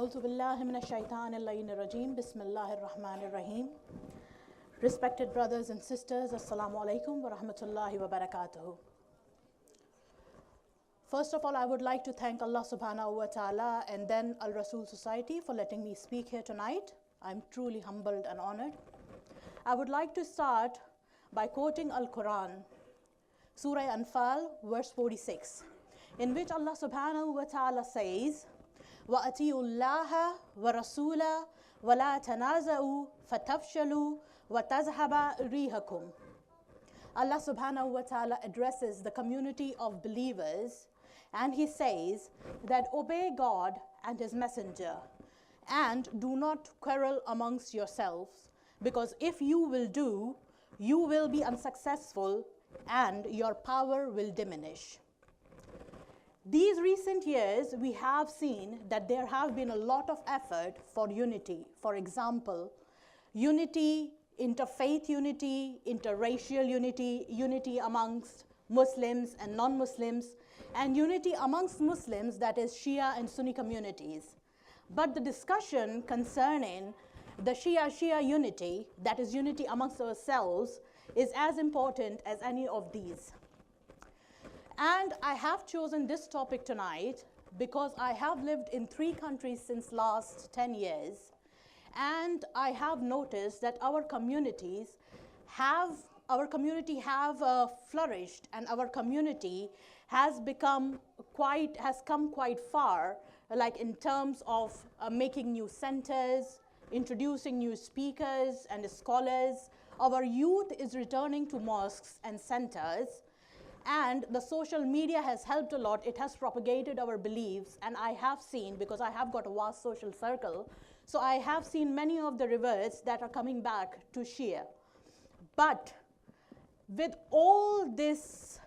A'udhu billahi minash shaitanir rajeem. Bismillahir rahmanir rahim. Respected brothers and sisters, Assalamu alaikum wa rahmatullahi wa barakatuhu. First of all, I would like to thank Allah subhanahu wa ta'ala and then Al-Rasoul Society for letting me speak here tonight. I'm truly humbled and honored. I would like to start by quoting Al-Quran, Surah Anfal, verse 46, in which Allah subhanahu wa ta'ala says, وَأَتِيُوا اللَّهَ وَرَسُولَهُ وَلَا تَنَازَعُوا فَتَفْشَلُوا وَتَذْهَبَ رِيحُكُمْ. Allah subhanahu wa ta'ala addresses the community of believers and He says that obey God and His messenger and do not quarrel amongst yourselves, because if you will do, you will be unsuccessful and your power will diminish. These recent years, we have seen that there have been a lot of effort for unity. For example, unity, interfaith unity, interracial unity, unity amongst Muslims and non-Muslims, and unity amongst Muslims, that is Shia and Sunni communities. But the discussion concerning the Shia unity, that is unity amongst ourselves, is as important as any of these. And I have chosen this topic tonight because I have lived in 3 countries since last 10 years. And I have noticed that our community have flourished, and our community has come quite far, like in terms of making new centers, introducing new speakers and scholars. Our youth is returning to mosques and centers. And the social media has helped a lot. It has propagated our beliefs. And I have seen, because I have got a vast social circle, so I have seen many of the reverts that are coming back to Shia. But with all this,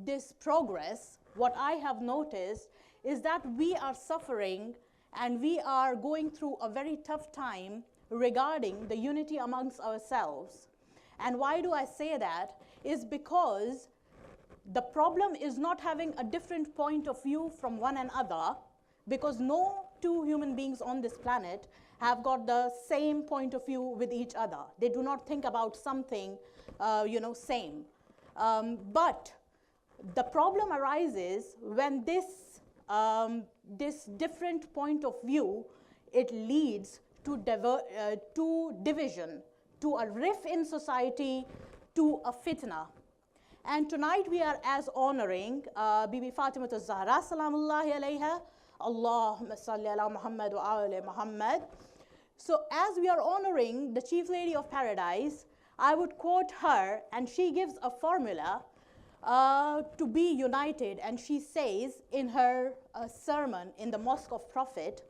this progress, what I have noticed is that we are suffering and we are going through a very tough time regarding the unity amongst ourselves. And why do I say that? Is because the problem is not having a different point of view from one another, because no 2 human beings on this planet have got the same point of view with each other. They do not think about something, same. But the problem arises when this different point of view, it leads to division, to a rift in society, to a fitna. And tonight we are as honoring Bibi Fatimiya Zahra salamullahi alayha, Allahumma salli ala Muhammad wa ala Muhammad. So as we are honoring the Chief Lady of Paradise, I would quote her, and she gives a formula to be united. And she says in her sermon in the Mosque of Prophet,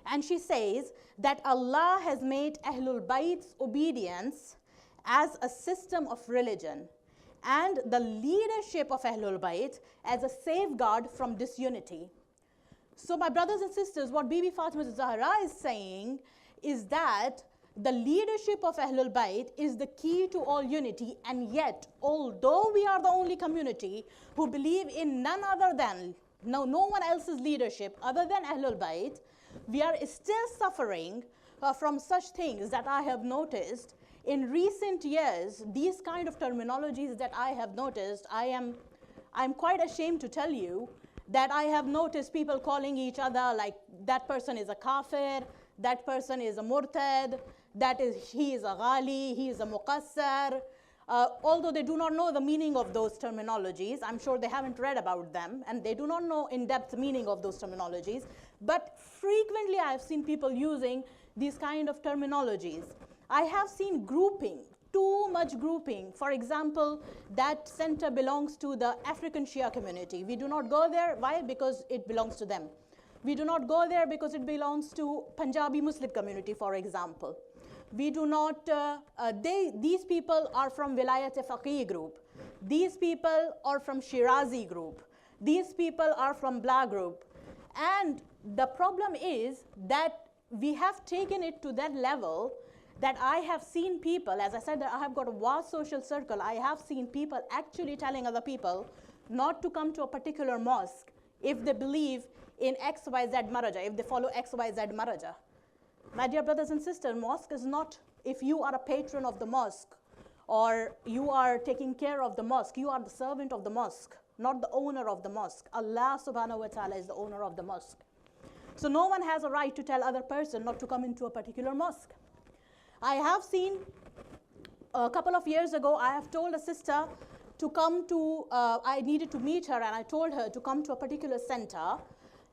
and she says that Allah has made Ahlul Bayt's obedience as a system of religion, and the leadership of Ahlul Bayt as a safeguard from disunity. So my brothers and sisters, what Bibi Fatimiya Zahra is saying is that the leadership of Ahlul Bayt is the key to all unity, and yet, although we are the only community who believe in none other than, no one else's leadership other than Ahlul Bayt, we are still suffering from such things that I have noticed. In recent years, these kind of terminologies that I have noticed, I'm quite ashamed to tell you that I have noticed people calling each other like that person is a kafir, that person is a murtad, he is a ghali, he is a muqassar. Although they do not know the meaning of those terminologies, I'm sure they haven't read about them, and they do not know in-depth meaning of those terminologies. But frequently I have seen people using these kind of terminologies. I have seen grouping, too much grouping. For example, that center belongs to the African Shia community. We do not go there. Why? Because it belongs to them. We do not go there because it belongs to Punjabi Muslim community, for example. We do not, these people are from Vilayat-e-Faqih group. These people are from Shirazi group. These people are from Blah group. And the problem is that we have taken it to that level that I have seen people, as I said, that I have got a vast social circle, I have seen people actually telling other people not to come to a particular mosque if they believe in XYZ Maraja, if they follow XYZ Maraja. My dear brothers and sisters, mosque is not, if you are a patron of the mosque or you are taking care of the mosque, you are the servant of the mosque, not the owner of the mosque. Allah subhanahu wa ta'ala is the owner of the mosque. So no one has a right to tell other person not to come into a particular mosque. I have seen a couple of years ago, I have told a sister to come to, I needed to meet her and I told her to come to a particular center,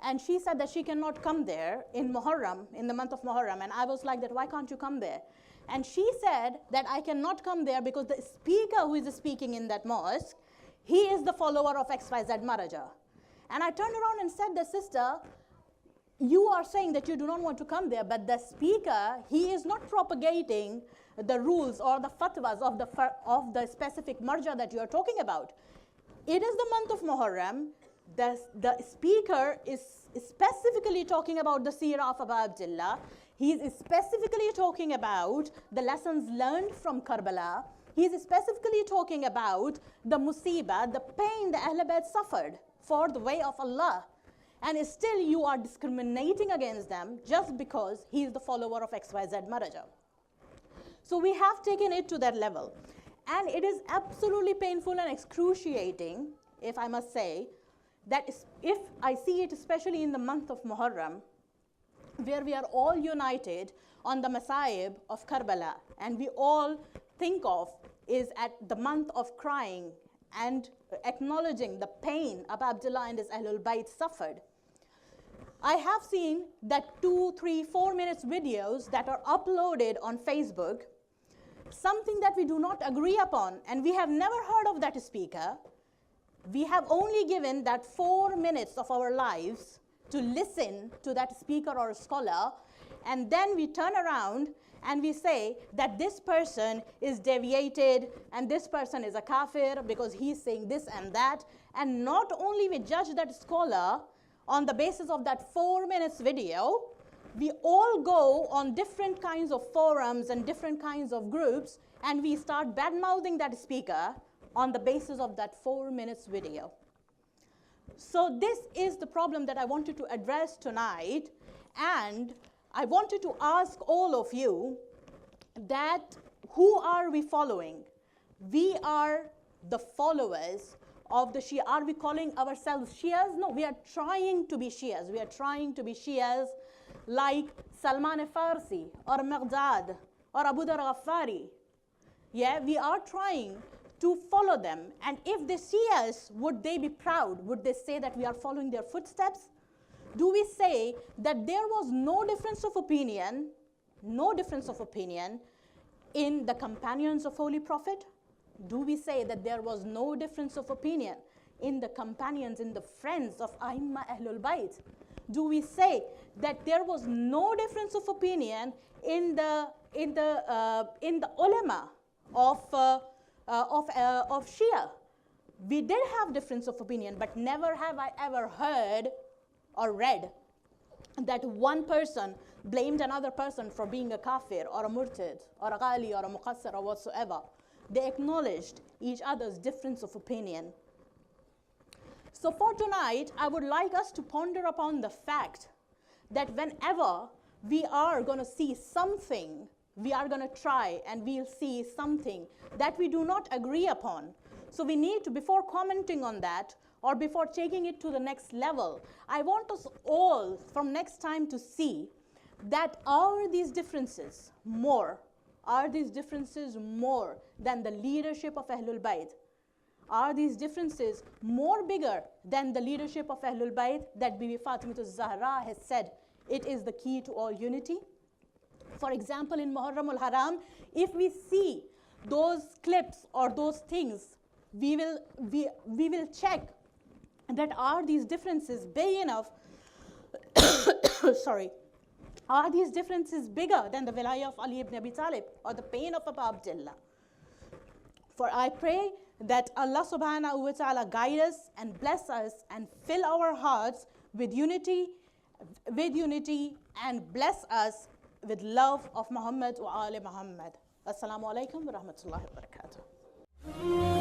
and she said that she cannot come there in Muharram, in the month of Muharram, and I was like that, why can't you come there? And she said that I cannot come there because the speaker who is speaking in that mosque, he is the follower of XYZ Maraja. And I turned around and said, the sister, you are saying that you do not want to come there, but the speaker, he is not propagating the rules or the fatwas of the specific marja that you are talking about. It is the month of Muharram. The speaker is specifically talking about the seerah of Abu Abdullah. He is specifically talking about the lessons learned from Karbala. He is specifically talking about the musibah, the pain the Ahl Bayt suffered for the way of Allah. And still you are discriminating against them just because he is the follower of XYZ Maraja. So we have taken it to that level. And it is absolutely painful and excruciating, if I must say, that if I see it especially in the month of Muharram, where we are all united on the Masaib of Karbala, and we all think of is at the month of crying and acknowledging the pain Abu Abdullah and his Ahlul Bayt suffered. I have seen that 2, 3, 4 minutes videos that are uploaded on Facebook, something that we do not agree upon, and we have never heard of that speaker. We have only given that 4 minutes of our lives to listen to that speaker or scholar, and then we turn around and we say that this person is deviated and this person is a kafir because he's saying this and that. And not only we judge that scholar on the basis of that 4 minutes video, we all go on different kinds of forums and different kinds of groups, and we start bad-mouthing that speaker on the basis of that 4 minutes video. So this is the problem that I wanted to address tonight, and I wanted to ask all of you that who are we following? We are the followers of the Shia. Are we calling ourselves Shias? No, we are trying to be Shias. We are trying to be Shias like Salman Farsi or Maghdad or Abu Dhar Ghaffari. Yeah, we are trying to follow them. And if they see us, would they be proud? Would they say that we are following their footsteps? Do we say that there was no difference of opinion in the companions of Holy Prophet? Do we say that there was no difference of opinion in the companions, in the friends of Aimma Ahlul Bayt? Do we say that there was no difference of opinion in the ulama of Shia? We did have difference of opinion, but never have I ever heard or read that one person blamed another person for being a kafir or a murtad or a ghali or a muqassir or whatsoever. They acknowledged each other's difference of opinion. So for tonight, I would like us to ponder upon the fact that whenever we are going to see something, we are going to try and we'll see something that we do not agree upon. So we need to, before commenting on that or before taking it to the next level, I want us all from next time to see that are these differences more than the leadership of Ahlul Bayt? Are these differences more bigger than the leadership of Ahlul Bayt that Bibi Fatimah az-Zahra has said it is the key to all unity? For example, in Muharram al-Haram, if we see those clips or those things, we will check that are these differences big enough sorry, are these differences bigger than the wilayah of Ali ibn Abi Talib or the pain of Abu Abdullah? For I pray that Allah subhanahu wa ta'ala guide us and bless us and fill our hearts with unity and bless us with love of Muhammad wa Ali Muhammad. Assalamu alaikum wa rahmatullahi wa barakatuh.